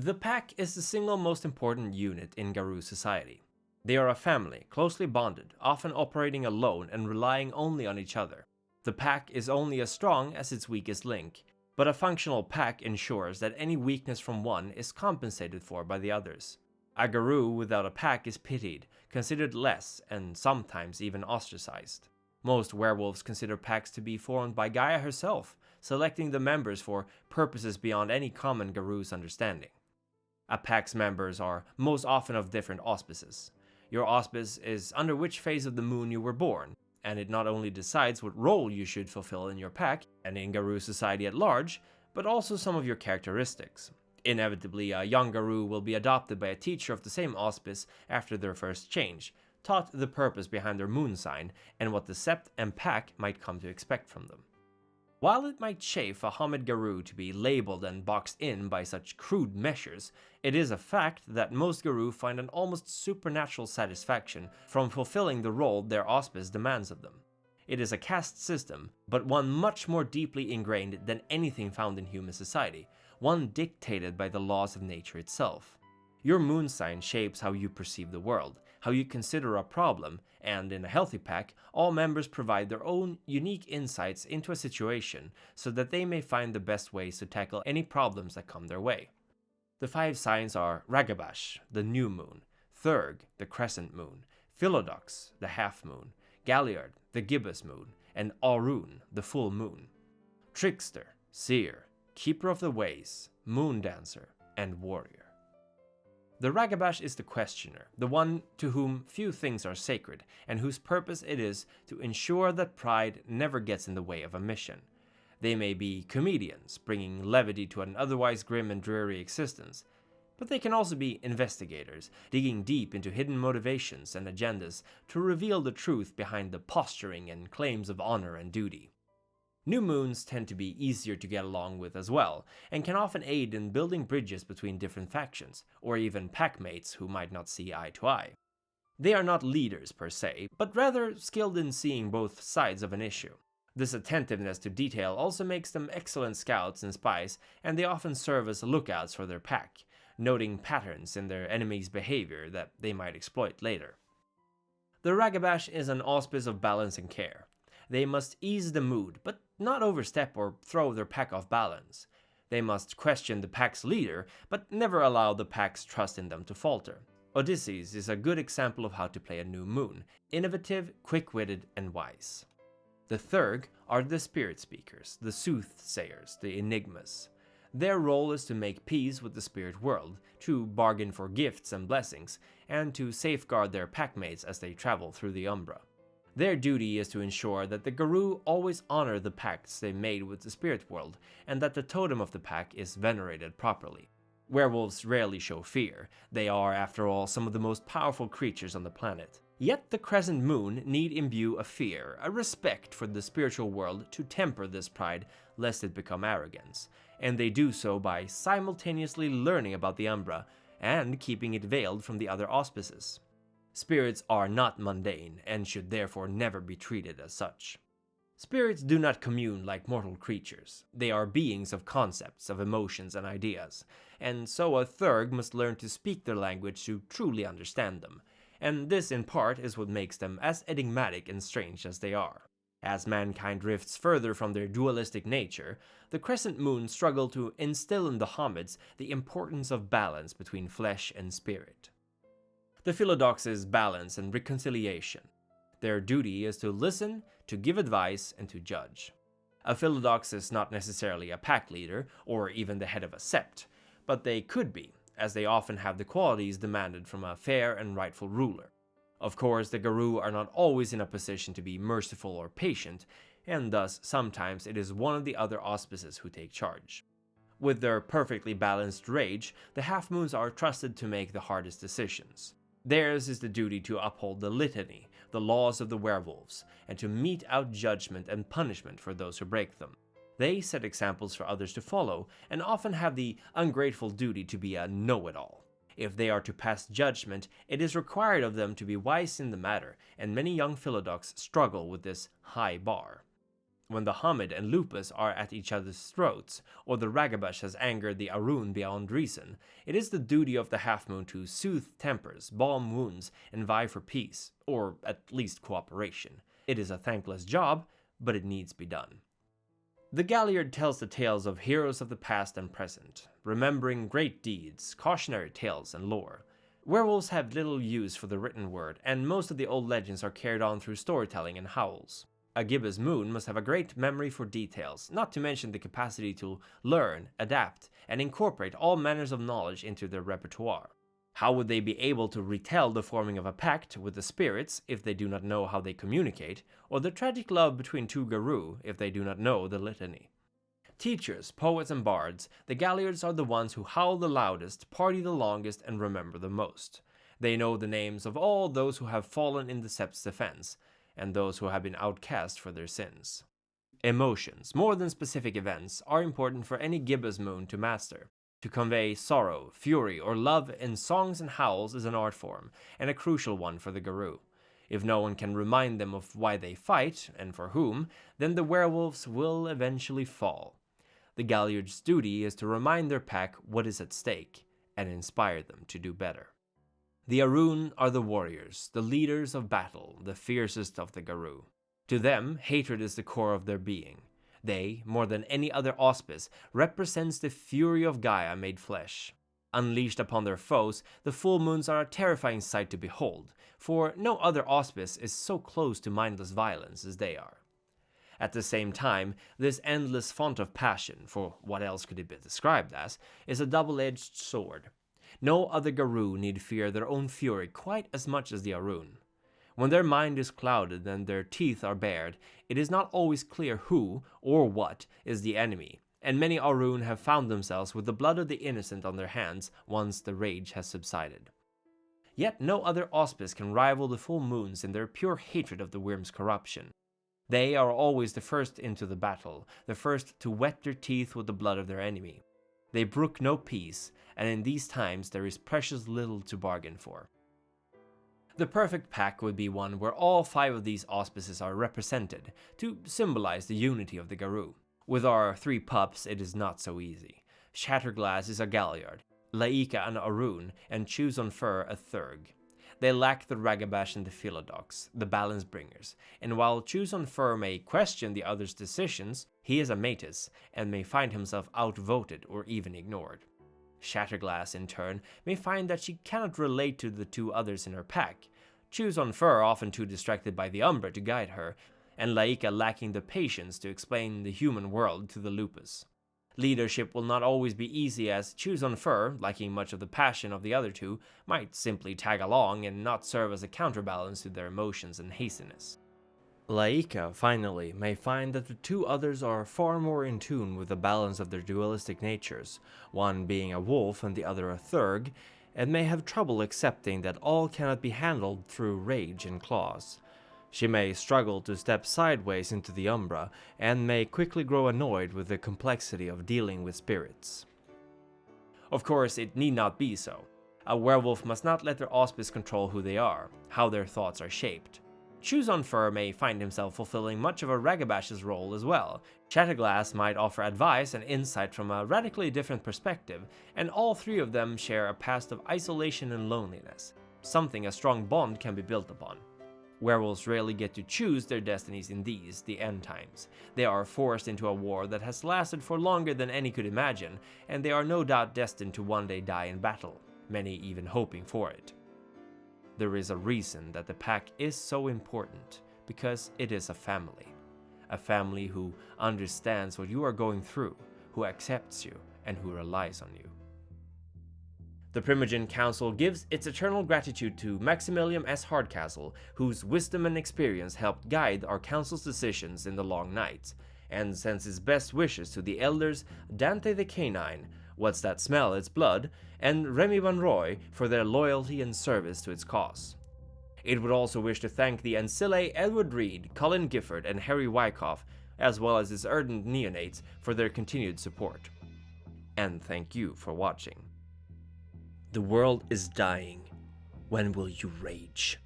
The pack is the single most important unit in Garou society. They are a family, closely bonded, often operating alone and relying only on each other. The pack is only as strong as its weakest link, but a functional pack ensures that any weakness from one is compensated for by the others. A Garou without a pack is pitied, considered less, and sometimes even ostracized. Most werewolves consider packs to be formed by Gaia herself, selecting the members for purposes beyond any common Garou's understanding. A pack's members are most often of different auspices. Your auspice is under which phase of the moon you were born, and it not only decides what role you should fulfill in your pack and in Garou society at large, but also some of your characteristics. Inevitably, a young Garou will be adopted by a teacher of the same auspice after their first change, taught the purpose behind their moon sign and what the sept and pack might come to expect from them. While it might chafe a Homid Garou to be labeled and boxed in by such crude measures, it is a fact that most Garou find an almost supernatural satisfaction from fulfilling the role their auspice demands of them. It is a caste system, but one much more deeply ingrained than anything found in human society, one dictated by the laws of nature itself. Your moon sign shapes how you perceive the world, how you consider a problem, and in a healthy pack, all members provide their own unique insights into a situation so that they may find the best ways to tackle any problems that come their way. The 5 signs are Ragabash, the new moon, Theurge, the crescent moon, Philodox, the half moon, Galliard, the gibbous moon, and Ahroun, the full moon. Trickster, seer, keeper of the ways, moon dancer, and warrior. The Ragabash is the questioner, the one to whom few things are sacred, and whose purpose it is to ensure that pride never gets in the way of a mission. They may be comedians, bringing levity to an otherwise grim and dreary existence, but they can also be investigators, digging deep into hidden motivations and agendas to reveal the truth behind the posturing and claims of honor and duty. New moons tend to be easier to get along with as well, and can often aid in building bridges between different factions, or even packmates who might not see eye to eye. They are not leaders per se, but rather skilled in seeing both sides of an issue. This attentiveness to detail also makes them excellent scouts and spies, and they often serve as lookouts for their pack, noting patterns in their enemies' behavior that they might exploit later. The Ragabash is an auspice of balance and care. They must ease the mood, but not overstep or throw their pack off balance. They must question the pack's leader, but never allow the pack's trust in them to falter. Odysseus is a good example of how to play a new moon, innovative, quick-witted, and wise. The Theurge are the spirit speakers, the soothsayers, the enigmas. Their role is to make peace with the spirit world, to bargain for gifts and blessings, and to safeguard their packmates as they travel through the Umbra. Their duty is to ensure that the Garou always honor the pacts they made with the spirit world, and that the totem of the pack is venerated properly. Werewolves rarely show fear. They are, after all, some of the most powerful creatures on the planet. Yet the crescent moon need imbue a fear, a respect for the spiritual world to temper this pride lest it become arrogance, and they do so by simultaneously learning about the Umbra and keeping it veiled from the other auspices. Spirits are not mundane, and should therefore never be treated as such. Spirits do not commune like mortal creatures. They are beings of concepts, of emotions and ideas, and so a Theurge must learn to speak their language to truly understand them, and this in part is what makes them as enigmatic and strange as they are. As mankind drifts further from their dualistic nature, the crescent moon struggle to instill in the Homids the importance of balance between flesh and spirit. The Philodox is balance and reconciliation. Their duty is to listen, to give advice, and to judge. A Philodox is not necessarily a pack leader, or even the head of a sept, but they could be, as they often have the qualities demanded from a fair and rightful ruler. Of course, the Garou are not always in a position to be merciful or patient, and thus sometimes it is one of the other auspices who take charge. With their perfectly balanced rage, the half-moons are trusted to make the hardest decisions. Theirs is the duty to uphold the litany, the laws of the werewolves, and to mete out judgment and punishment for those who break them. They set examples for others to follow, and often have the ungrateful duty to be a know-it-all. If they are to pass judgment, it is required of them to be wise in the matter, and many young Philodox struggle with this high bar. when the Hamid and Lupus are at each other's throats, or the Ragabash has angered the Ahroun beyond reason, it is the duty of the Half-Moon to soothe tempers, balm wounds, and vie for peace, or at least cooperation. It is a thankless job, but it needs be done. The Galliard tells the tales of heroes of the past and present, remembering great deeds, cautionary tales, and lore. Werewolves have little use for the written word, and most of the old legends are carried on through storytelling and howls. A gibbous moon must have a great memory for details, not to mention the capacity to learn, adapt, and incorporate all manners of knowledge into their repertoire. How would they be able to retell the forming of a pact with the spirits if they do not know how they communicate, or the tragic love between two Garou if they do not know the litany? Teachers, poets, and bards, the Galliards are the ones who howl the loudest, party the longest, and remember the most. They know the names of all those who have fallen in the Sept's defense, and those who have been outcast for their sins. Emotions, more than specific events, are important for any gibbous moon to master. To convey sorrow, fury, or love in songs and howls is an art form, and a crucial one for the Garou. If no one can remind them of why they fight, and for whom, then the werewolves will eventually fall. The Galliard's duty is to remind their pack what is at stake, and inspire them to do better. The Ahroun are the warriors, the leaders of battle, the fiercest of the Garou. To them, hatred is the core of their being. They, more than any other auspice, represents the fury of Gaia made flesh. Unleashed upon their foes, the full moons are a terrifying sight to behold, for no other auspice is so close to mindless violence as they are. At the same time, this endless font of passion, for what else could it be described as, is a double-edged sword. No other Garou need fear their own fury quite as much as the Ahroun. When their mind is clouded and their teeth are bared, it is not always clear who, or what, is the enemy, and many Ahroun have found themselves with the blood of the innocent on their hands once the rage has subsided. Yet no other auspice can rival the full moons in their pure hatred of the Wyrm's corruption. They are always the first into the battle, the first to wet their teeth with the blood of their enemy. They brook no peace, and in these times there is precious little to bargain for. The perfect pack would be one where all 5 of these auspices are represented, to symbolize the unity of the Garou. With our 3 pups, it is not so easy. Shatterglass is a Galliard, Laika an Ahroun, and Choose on Fur a Theurge. They lack the Ragabash and the Philodox, the balance bringers, and while Choose on Fur may question the other's decisions, he is a Matus, and may find himself outvoted or even ignored. Shatterglass, in turn, may find that she cannot relate to the 2 others in her pack, Choose on Fur often too distracted by the Umbra to guide her, and Laika lacking the patience to explain the human world to the Lupus. Leadership will not always be easy, as Choose on Fur, lacking much of the passion of the other 2, might simply tag along and not serve as a counterbalance to their emotions and hastiness. Laika, finally, may find that the 2 others are far more in tune with the balance of their dualistic natures, one being a wolf and the other a Theurge, and may have trouble accepting that all cannot be handled through rage and claws. She may struggle to step sideways into the Umbra, and may quickly grow annoyed with the complexity of dealing with spirits. Of course, it need not be so. A werewolf must not let their auspice control who they are, how their thoughts are shaped. Choose on Fur may find himself fulfilling much of a Ragabash's role as well. Shatterglass might offer advice and insight from a radically different perspective, and all 3 of them share a past of isolation and loneliness, something a strong bond can be built upon. Werewolves rarely get to choose their destinies in these, the end times. They are forced into a war that has lasted for longer than any could imagine, and they are no doubt destined to one day die in battle, many even hoping for it. There is a reason that the pack is so important, because it is a family who understands what you are going through, who accepts you, and who relies on you. The Primogen Council gives its eternal gratitude to Maximilian S. Hardcastle, whose wisdom and experience helped guide our council's decisions in the long nights, and sends its best wishes to the elders Dante the Canine, What's That Smell? It's Blood, and Remy Van Roy for their loyalty and service to its cause. It would also wish to thank the Ancillei Edward Reed, Colin Gifford, and Harry Wyckoff, as well as its ardent neonates, for their continued support. And thank you for watching. The world is dying. When will you rage?